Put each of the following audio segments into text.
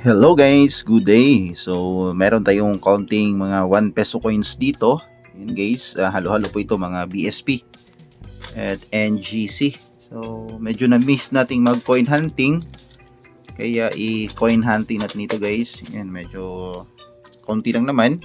Hello guys, good day. So, meron tayong konting mga 1 peso coins dito. Yun guys, halo-halo po ito mga BSP at NGC. So, medyo na-miss nating mag-coin hunting. Kaya i-coin hunting natin ito guys. Yan, medyo konti lang naman.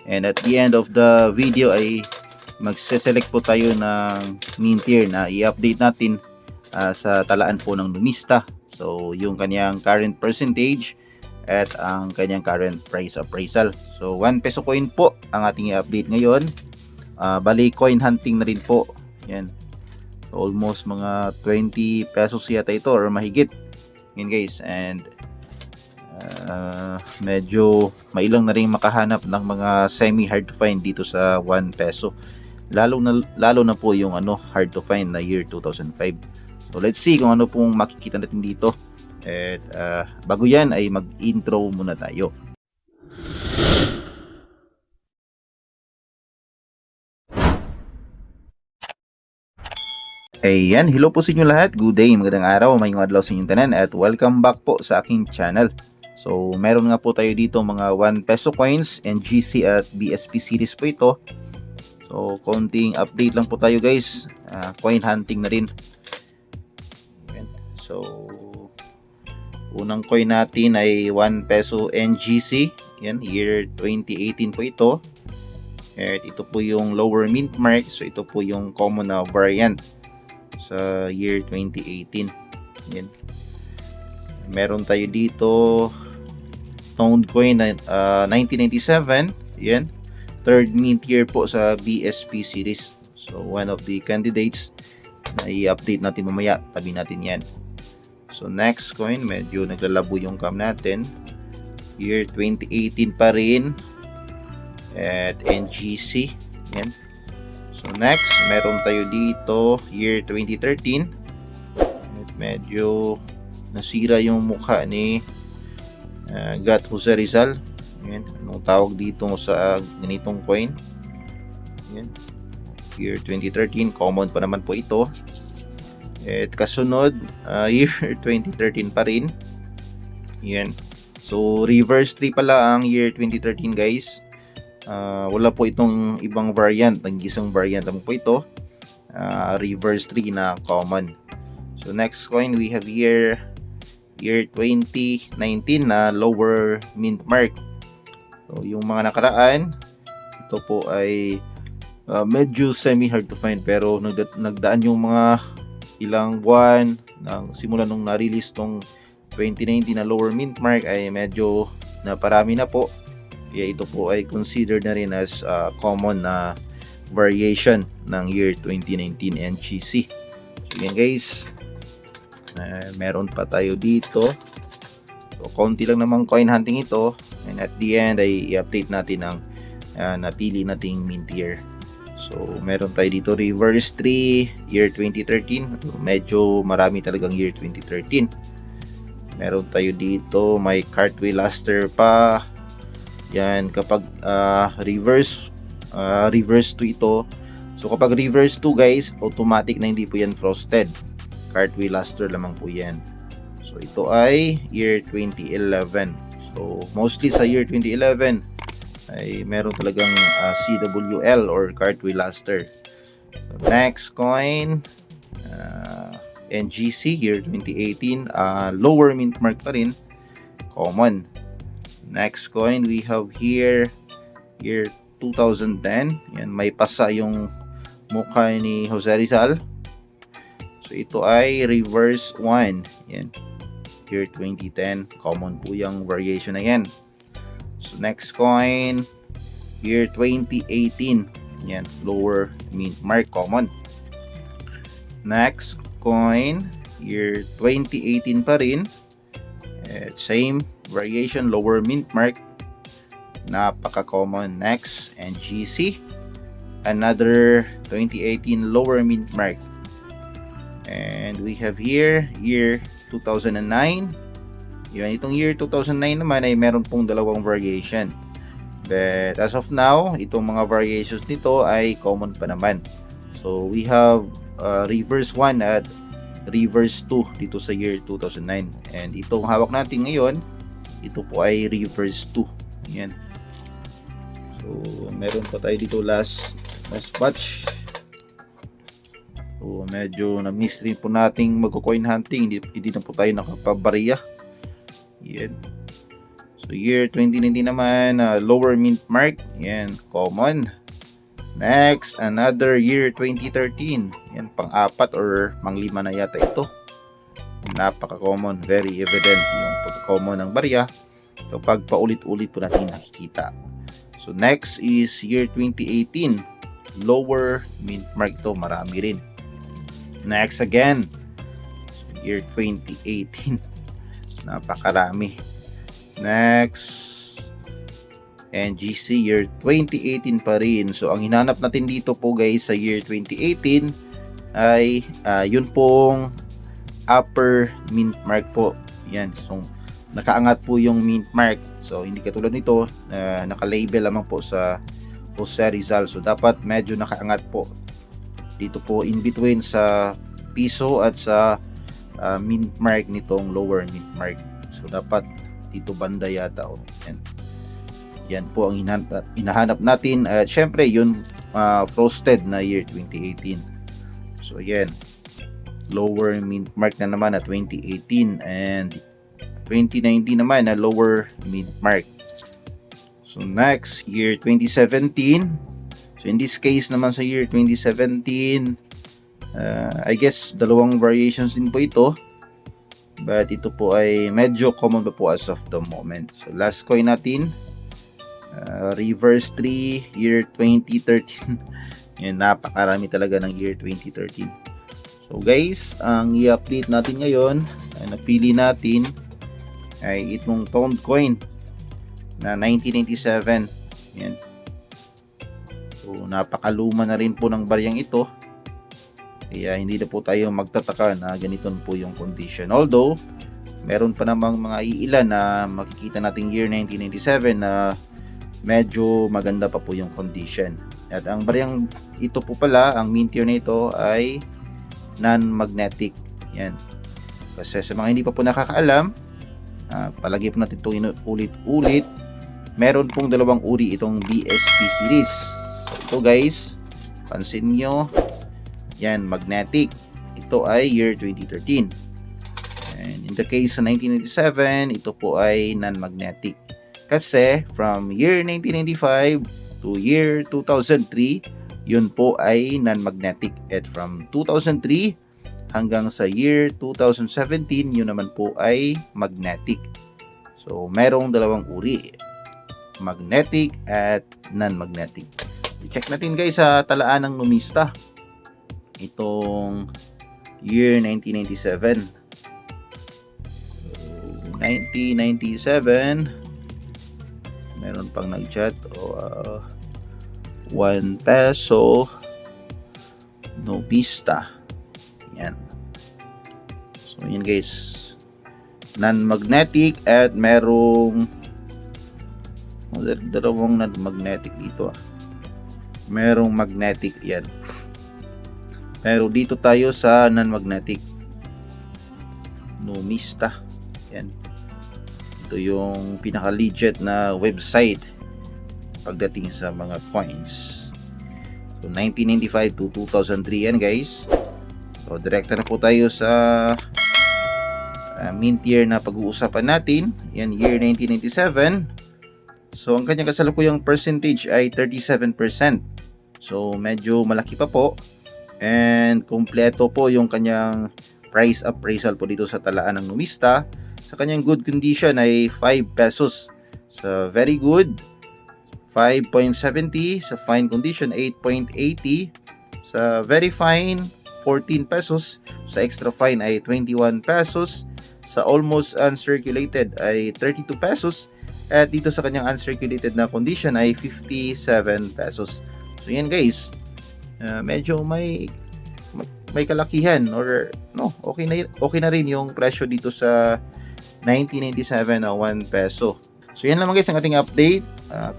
And at the end of the video ay magse-select po tayo ng mint tier na i-update natin sa talaan po ng Numista. So, yung kanyang current percentage at ang kanyang current price appraisal. So, 1 peso coin po ang ating i-update ngayon. Bali, coin hunting na rin po. Yan. So, almost mga 20 pesos yata ito or mahigit. Yan guys. And medyo mailang na rin makahanap ng mga semi-hard to find dito sa 1 peso. Lalo na po yung hard to find na year 2005. So let's see kung ano pong makikita natin dito. At bago yan ay mag-intro muna tayo. Ayan, hello po sa inyo lahat. Good day, magandang araw, mayong adlaw sa inyong tanan at welcome back po sa aking channel. So meron nga po tayo dito mga 1 peso coins, NGC at BSP series po ito. So konting update lang po tayo guys. Coin hunting na rin. So, unang coin natin ay 1 peso NGC. Yan, year 2018 po ito. At ito po yung lower mint mark. So, ito po yung common na variant sa year 2018. Yan. Meron tayo dito toned coin na 1997. Yan. Third mint year po sa BSP series. So, one of the candidates na i-update natin mamaya. Tabi natin yan. So next coin, medyo naglalabo yung cam natin. Year 2018 pa rin. At NGC. Yan. So next, meron tayo dito, year 2013. At medyo nasira yung mukha ni Gat Jose Rizal. Yan. Anong tawag dito sa ganitong coin? Yan. Year 2013, common pa naman po ito. At kasunod, year 2013 pa rin. Yan. So, reverse 3 pala ang year 2013 guys. Wala po itong ibang variant. Nag-isang variant lang po ito. Reverse 3 na common. So, next coin we have year 2019 na lower mint mark. So, yung mga nakaraan, ito po ay medyo semi hard to find pero nagdaan yung mga ilang buwan ng simula nung na-release tong 2019 na lower mint mark ay medyo naparami na po. Kaya ito po ay considered na rin as common na variation ng year 2019 NGC. So yan guys, meron pa tayo dito. So konti lang namang coin hunting ito, and at the end ay i-update natin ang napili nating mint year. So, meron tayo dito reverse 3, year 2013. Medyo marami talagang year 2013. Meron tayo dito, may cartwheel luster pa. Yan, kapag reverse 2 ito. So, kapag reverse 2 guys, automatic na hindi po yan frosted. Cartwheel luster lamang po yan. So, ito ay year 2011. So, mostly sa year 2011, ay meron talagang CWL or cartwheel luster. So next coin, NGC year 2018, lower mint mark pa rin, common. Next coin we have here year 2010. Yan, may pasa yung mukha ni Jose Rizal. So ito ay reverse 1. Yan, year 2010, common po yung variation na yan. So next coin, year 2018. Yan, lower mint mark, common. Next coin, year 2018 pa rin. Same variation, lower mint mark. Napaka-common. Next, NGC. Another 2018 lower mint mark. And we have here, year 2009. Yun, itong year 2009 naman ay meron pong dalawang variation. But as of now, itong mga variations nito ay common pa naman. So we have reverse 1 at reverse 2 dito sa year 2009. And itong hawak natin ngayon ito po ay reverse 2. Yan. So meron pa tayo dito last batch. So medyo na-miss rin po nating magko-coin hunting, hindi na po tayo nakapabariya. Yan. So year 2019 naman, lower mint mark. Yan, common. Next, another year 2013. Yan, pang-apat or pang-lima na yata ito. Napaka-common, very evident yung pagka-common ng barya. So pag paulit-ulit po natin nakikita. So next is year 2018. Lower mint mark to, marami rin. Next again, year 2018. Napakarami. Next, NGC year 2018 pa rin. So ang hinanap natin dito po guys sa year 2018 ay yun pong upper mint mark po. Yan. So nakaangat po yung mint mark. So hindi katulad nito na naka-label lamang po sa Jose Rizal. So dapat medyo nakaangat po. Dito po in between sa piso at sa mint mark nitong lower mint mark. So dapat dito banda yata. Yan po ang hinahanap natin. At syempre yun frosted na year 2018. So yan, lower mint mark na naman at 2018, and 2019 naman na lower mint mark. So next, year 2017. So in this case naman sa year 2017, I guess dalawang variations din po ito. But ito po ay medyo common pa po as of the moment. So last coin natin, reverse 3, year 2013. Yan, napakarami talaga ng year 2013. So guys, ang i-update natin ngayon, napili natin ay itong Toned coin na 1997. Yan. So napakaluma na rin po ng baryang ito. Kaya hindi na po tayo magtataka na ganito po yung condition. Although, meron pa namang mga iilan na makikita nating year 1997 na medyo maganda pa po yung condition. At ang baryang ito po pala, ang mint year na ito ay non-magnetic. Yan. Kasi sa mga hindi pa po nakakaalam, palagi po natin itong ulit-ulit. Meron pong dalawang uri itong BSP series. So ito guys, pansin nyo, yan, magnetic. Ito ay year 2013. And in the case sa 1997, ito po ay non-magnetic. Kasi from year 1995 to year 2003, yun po ay non-magnetic. At from 2003 hanggang sa year 2017, yun naman po ay magnetic. So, merong dalawang uri. Magnetic at non-magnetic. I-check natin guys sa talaan ng numista. Itong year 1997. So, 1997, meron pang nag-chat, 1 peso numista. Yan. So yan guys, non-magnetic at merong dalawang non-magnetic dito. Merong magnetic yan. Pero dito tayo sa non-magnetic numista. Yan. Ito yung pinaka-legit na website pagdating sa mga coins. So 1995 to 2003 yan guys. So direkta na po tayo sa mint year na pag-uusapan natin. Yan, year 1997. So ang kanyang kasalukuyang percentage ay 37%. So medyo malaki pa po. And kompleto po yung kanyang price appraisal po dito sa talaan ng numista. Sa kanyang good condition ay 5 pesos. So very good, 5.70. Sa fine condition, 8.80. Sa very fine, 14 pesos. Sa extra fine ay 21 pesos. Sa almost uncirculated ay 32 pesos. At dito sa kanyang uncirculated na condition ay 57 pesos. So yan guys, medyo may kalakihan, or no, okay na rin yung presyo dito sa 1997 na 1 peso. So yan lang guys ang ating update,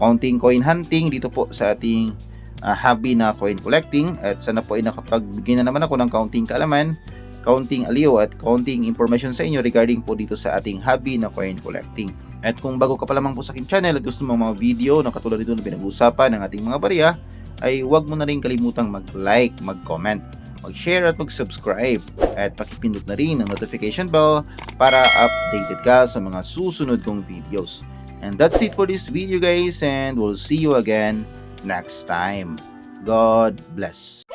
counting coin hunting dito po sa ating hobby na coin collecting. At sana po ay nakapagbigay na naman ako ng counting kaalaman, counting aliw at counting information sa inyo regarding po dito sa ating hobby na coin collecting. At kung bago ka pa lamang po sa aking channel at gusto mo mga video na katulad nito na pinag-uusapan ng ating mga barya, ay huwag mo na rin kalimutang mag-like, mag-comment, mag-share at mag-subscribe. At pakipindot na rin ang notification bell para updated ka sa mga susunod kong videos. And that's it for this video guys, and we'll see you again next time. God bless.